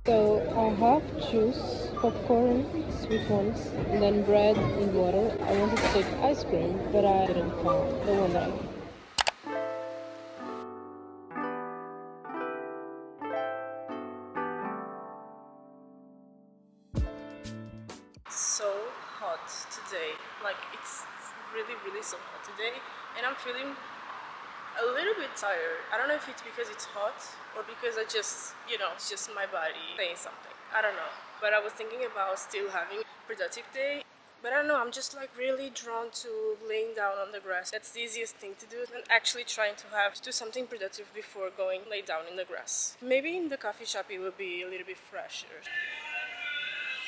So I have juice, popcorn, sweet ones, and then bread and water. I wanted to take ice cream, but I didn't find the one that I want. It's so hot today. Like it's really so hot today, and I'm feeling a little bit tired. I don't know if it's because it's hot or because I just, it's just my body saying something. I don't know. But I was thinking about still having a productive day. But I don't know, I'm just like really drawn to laying down on the grass. That's the easiest thing to do than actually trying to do something productive before going lay down in the grass. Maybe in the coffee shop it would be a little bit fresher.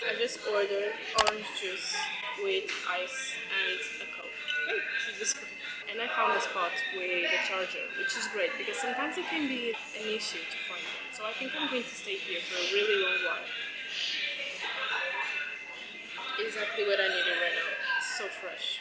I just ordered orange juice with ice and a Coke. Hey, Jesus Christ. And I found a spot with a charger, which is great because sometimes it can be an issue to find one. So I think I'm going to stay here for a really long while. Exactly what I needed right now. It's so fresh.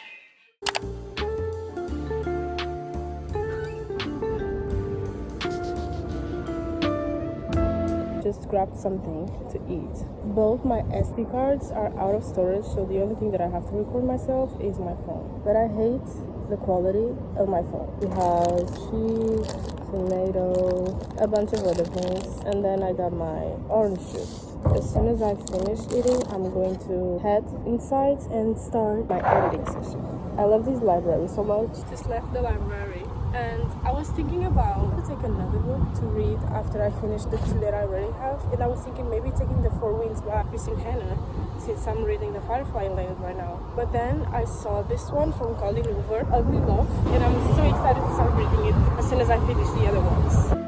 Just grabbed something to eat. Both my SD cards are out of storage, so the only thing that I have to record myself is my phone. But I hate the quality of my phone. We have cheese, tomato, a bunch of other things, and then I got my orange juice. As soon as I finish eating, I'm going to head inside and start my editing session. I love this library so much. Just left the library and I was thinking about to take another book to read after I finish the two that I already have, and I was thinking maybe taking The Four Winds by Christine Hanna since I'm reading The Firefly Land right now. But then I saw this one from Colleen Hoover, Ugly Love, and I'm so excited to start reading it as soon as I finish the other ones.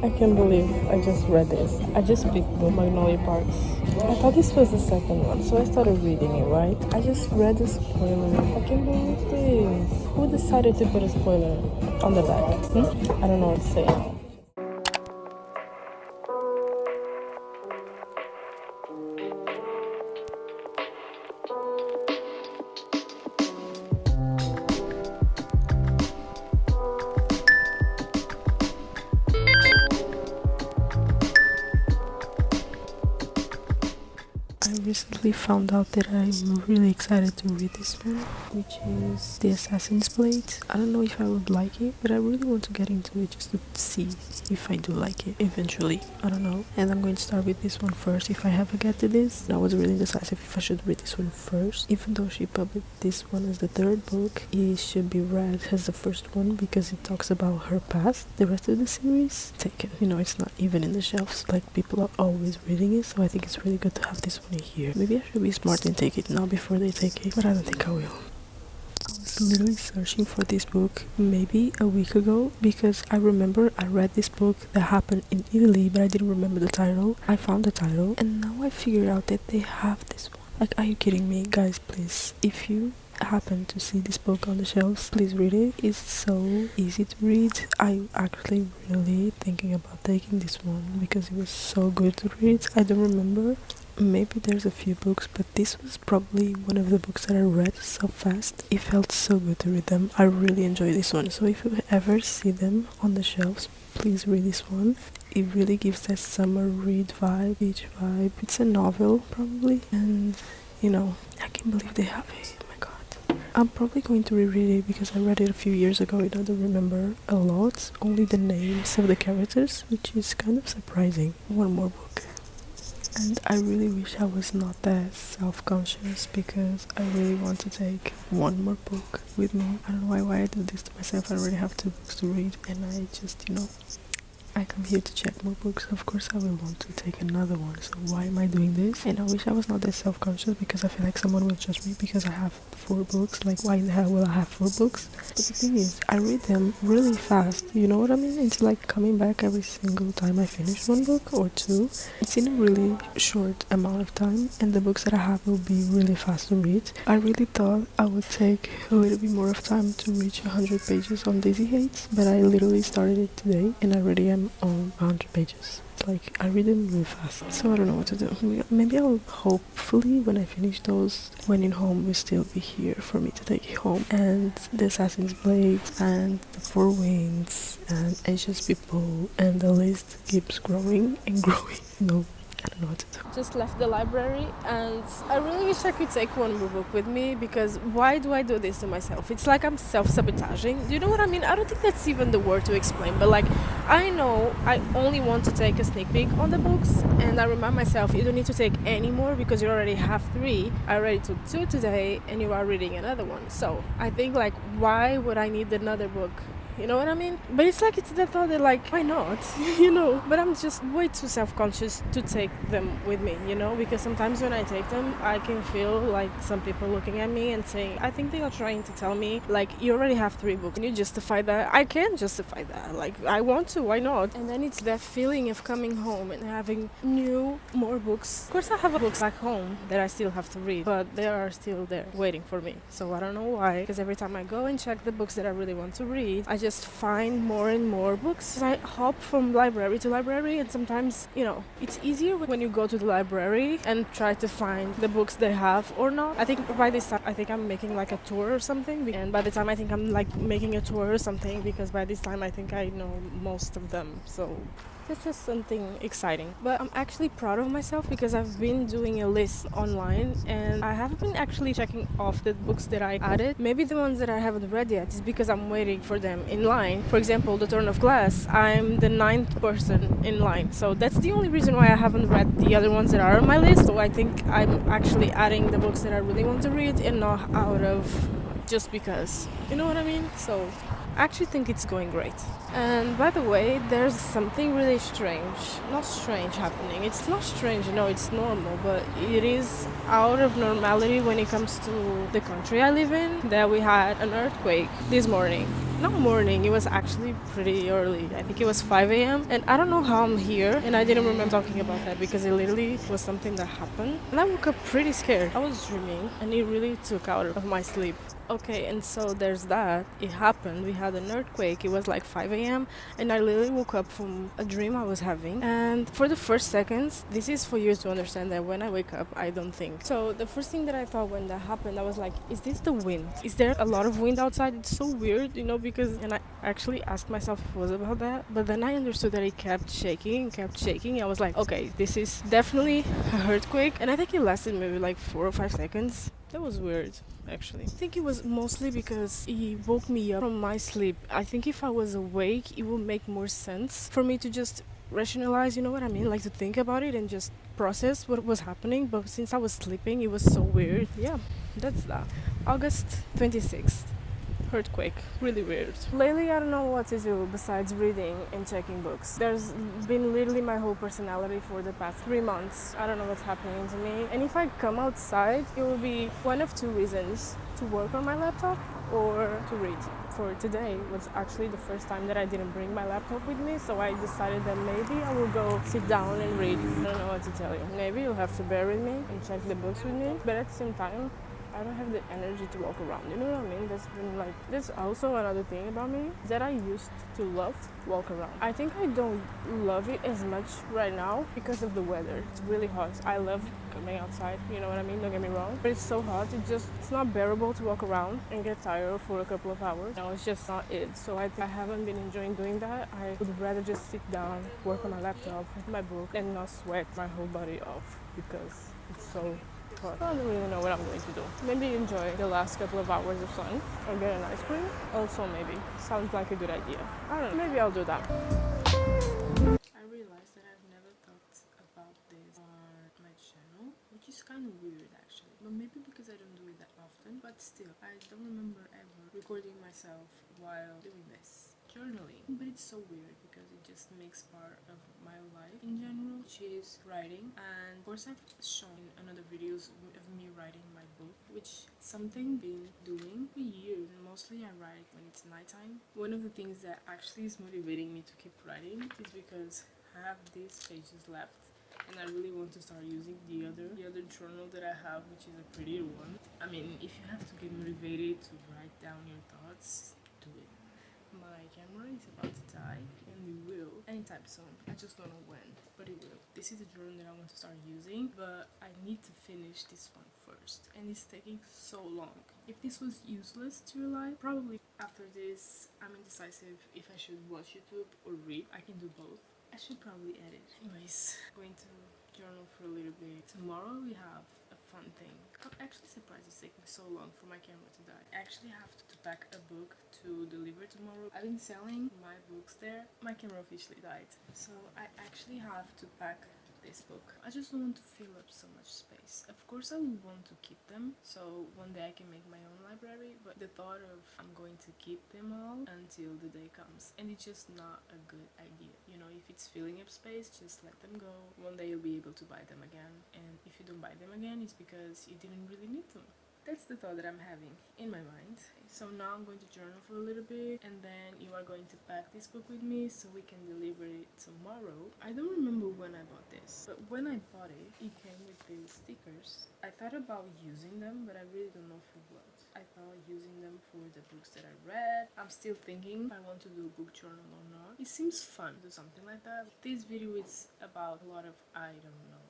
I can't believe I just read this. I just picked the Magnolia Parks. I thought this was the second one, so I started reading it, right? I just read the spoiler. I can't believe this. Who decided to put a spoiler on the back? I don't know what to say. I recently found out that I'm really excited to read this one, which is The Assassin's Blade. I don't know if I would like it, but I really want to get into it just to see if I do like it eventually. I don't know. And I'm going to start with this one first if I ever get to this. I was really indecisive if I should read this one first. Even though she published this one as the third book, it should be read as the first one because it talks about her past. The rest of the series, taken. It's not even in the shelves. Like, people are always reading it, so I think it's really good to have this one here. here. Maybe I should be smart and take it now before they take it, but I don't think I will. I was literally searching for this book maybe a week ago because I remember I read this book that happened in Italy, but I didn't remember the title. I found the title and now I figured out that they have this one. Like, are you kidding me? Guys, please, if you happen to see this book on the shelves, please read it. It's so easy to read. I actually really thinking about taking this one because it was so good to read. I don't remember, maybe there's a few books, but this was probably one of the books that I read so fast. It felt so good to read them. I really enjoy this one, so if you ever see them on the shelves, please read this one. It really gives that summer read vibe, beach vibe. It's a novel probably, and you know, I can't believe they have it. Oh my god. I'm probably going to reread it because I read it a few years ago and I don't remember a lot, only the names of the characters, which is kind of surprising. One more book. And I really wish I was not that self-conscious because I really want to take one more book with me. I don't know why I do this to myself. I already have 2 books to read and I just, I come here to check more books. Of course I will want to take another one, so why am I doing this? And I wish I was not that self-conscious because I feel like someone will judge me because I have 4 books. Like, why the hell will I have 4 books? But the thing is, I read them really fast, you know what I mean? It's like coming back every single time I finish one book or 2. It's in a really short amount of time and the books that I have will be really fast to read. I really thought I would take a little bit more of time to reach 100 pages on Daisy Hates, but I literally started it today and I already am on 100 pages. Like, I read them really fast, so I don't know what to do. Maybe I'll hopefully when I finish those, When in Home will still be here for me to take it home, and the Assassin's Blade and the Four Winds and Anxious People, and the list keeps growing and growing. No, I don't know what to do. Just left the library and I really wish I could take one more book with me because why do I do this to myself? It's like I'm self-sabotaging. Do you know what I mean? I don't think that's even the word to explain, but like, I know I only want to take a sneak peek on the books and I remind myself you don't need to take any more because you already have 3. I already took 2 today and you are reading another one. So I think like, why would I need another book? You know what I mean? But it's like, it's the thought that like, why not? But I'm just way too self-conscious to take them with me, because sometimes when I take them, I can feel like some people looking at me and saying, I think they are trying to tell me, like, you already have 3 books. Can you justify that? I can justify that. Like, I want to, why not? And then it's that feeling of coming home and having more books. Of course, I have books back home that I still have to read, but they are still there waiting for me. So I don't know why, because every time I go and check the books that I really want to read, I just find more and more books. I hop from library to library, and sometimes, it's easier when you go to the library and try to find the books they have or not. I think by this time, I'm making like a tour or something, and by the time I think I'm like making a tour or something, because by this time I think I know most of them. So that's just something exciting. But I'm actually proud of myself because I've been doing a list online and I haven't been actually checking off the books that I added. Maybe the ones that I haven't read yet is because I'm waiting for them in line. For example, The Turn of Glass, I'm the 9th person in line. So that's the only reason why I haven't read the other ones that are on my list. So I think I'm actually adding the books that I really want to read and not out of just because. You know what I mean? So I actually think it's going great. And by the way, there's something really not strange happening. It's not strange, it's normal, but it is out of normality when it comes to the country I live in, that we had an earthquake this morning. Not morning, it was actually pretty early. I think it was 5 a.m. And I don't know how I'm here, and I didn't remember talking about that because it literally was something that happened. And I woke up pretty scared. I was dreaming, and it really took out of my sleep. Okay, and so there's that. It happened. We had an earthquake. It was like 5 a.m. and I literally woke up from a dream I was having. And for the first seconds, this is for you to understand that when I wake up, I don't think. So the first thing that I thought when that happened, I was like, is this the wind? Is there a lot of wind outside? It's so weird, because, and I actually asked myself if it was about that. But then I understood that it kept shaking. I was like, okay, this is definitely an earthquake. And I think it lasted maybe like 4 or 5 seconds. That was weird, actually. I think it was mostly because he woke me up from my sleep. I think if I was awake, it would make more sense for me to just rationalize, you know what I mean? Like to think about it and just process what was happening. But since I was sleeping, it was so weird. Yeah, that's that. August 26th. earthquake. Really weird. Lately, I don't know what to do besides reading and checking books. There's been literally my whole personality for the past 3 months. I don't know what's happening to me. And if I come outside, it will be one of two reasons: to work on my laptop or to read. For today was actually the first time that I didn't bring my laptop with me, so I decided that maybe I will go sit down and read. I don't know what to tell you. Maybe you'll have to bear with me and check the books with me, but at the same time, I don't have the energy to walk around. You know what I mean? That's also another thing about me, that I used to love walk around. I think I don't love it as much right now because of the weather. It's really hot. I love coming outside, you know what I mean? Don't get me wrong. But it's so hot, it's not bearable to walk around and get tired for a couple of hours. No, it's just not it. So I haven't been enjoying doing that. I would rather just sit down, work on my laptop, with my book, and not sweat my whole body off because it's so hot. I don't really know what I'm going to do. Maybe enjoy the last couple of hours of sun or get an ice cream. Also maybe. Sounds like a good idea. I don't know. Maybe I'll do that. I realized that I've never thought about this on my channel, which is kind of weird actually. But maybe because I don't do it that often. But still, I don't remember ever recording myself while doing this. Journaling, but it's so weird because it just makes part of my life in general, which is writing. And of course I've shown in another videos of me writing my book, which something been doing for years. Mostly I write when it's nighttime. One of the things that actually is motivating me to keep writing is because I have these pages left and I really want to start using the other journal that I have, which is a prettier one. I mean, if you have to get motivated to write down your thoughts, do it. My camera is about to die, and it will anytime soon. I just don't know when, but it will. This is a journal that I want to start using, but I need to finish this one first, and it's taking so long. If this was useless to your life, probably after this I'm indecisive if I should watch YouTube or read. I can do both. I should probably edit. Anyways, going to journal for a little bit. Tomorrow we have a fun thing. I'm actually surprised it's taking so long for my camera to die. I actually have to pack a book to deliver tomorrow. I've been selling my books there. My camera officially died, so I actually have to pack this book. I just don't want to fill up so much space. Of course I would want to keep them, so one day I can make my own library, but the thought of I'm going to keep them all until the day comes, and it's just not a good idea. You know, if it's filling up space, just let them go. One day you'll be able to buy them again, and if you don't buy them again, it's because you didn't really need them. That's the thought that I'm having in my mind. So now I'm going to journal for a little bit, and then you are going to pack this book with me so we can deliver it tomorrow. I don't remember when I bought this, but when I bought it, it came with these stickers. I thought about using them, but I really don't know for what. I thought using them for the books that I read. I'm still thinking if I want to do a book journal or not. It seems fun to do something like that. This video is about a lot of I don't know.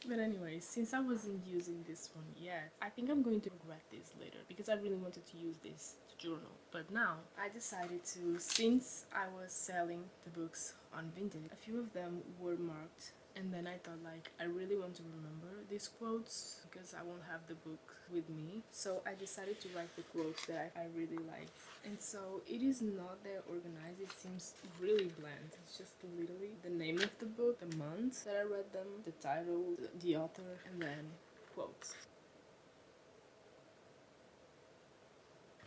But anyway, since I wasn't using this one yet, I think I'm going to regret this later because I really wanted to use this to journal. But now I decided to, since I was selling the books on Vinted, a few of them were marked, and then I thought like I really want to remember these quotes because I won't have the book with me. So I decided to write the quotes that I really liked. And so it is not that organized, it seems really bland. It's just literally the name of the book, the month that I read them, the title, the author, and then quotes.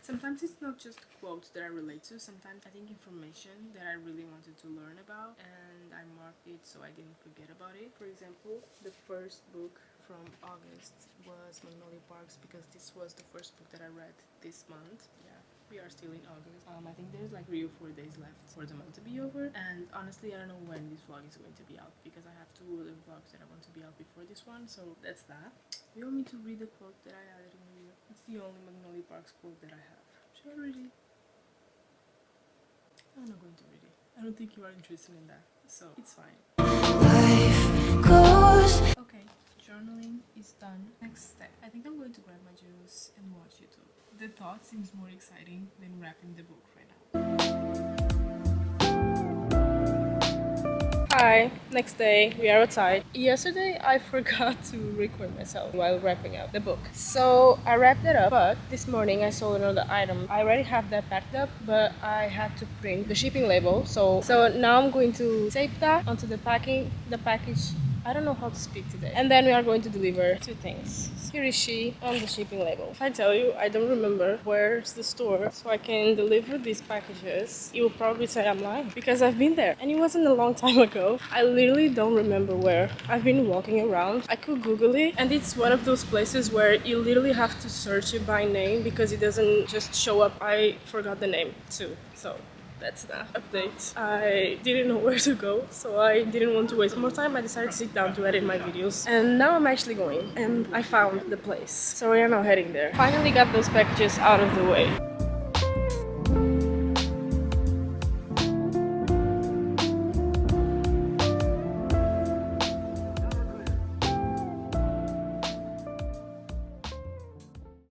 Sometimes it's not just quotes that I relate to, sometimes I think information that I really wanted to learn about, and I marked it so I didn't forget about it. For example, the first book from August was Magnolia Parks because this was the first book that I read this month. Yeah, we are still in August. I think there's like 3 or 4 days left for the month to be over, and honestly I don't know when this vlog is going to be out because I have 2 other vlogs that I want to be out before this one, so that's that. You want me to read the quote that I added in the video? It's the only Magnolia Parks quote that I have. Should I read it? I'm not going to read it. I don't think you are interested in that, so it's fine. Okay, journaling is done. Next step. I think I'm going to grab my juice and watch YouTube. The thought seems more exciting than wrapping the book right now. Hi, next day, we are outside. Yesterday I forgot to record myself while wrapping up the book. So I wrapped it up, but this morning I saw another item. I already have that packed up, but I had to print the shipping label. So now I'm going to tape that onto the package. I don't know how to speak today. And then we are going to deliver 2 things. Here is she on the shipping label. If I tell you I don't remember where's the store so I can deliver these packages, you will probably say I'm lying because I've been there and it wasn't a long time ago. I literally don't remember where. I've been walking around. I could Google it, and it's one of those places where you literally have to search it by name because it doesn't just show up. I forgot the name too, so that's the update. I didn't know where to go, so I didn't want to waste more time. I decided to sit down to edit my videos, and now I'm actually going, and I found the place. So we are now heading there. Finally got those packages out of the way.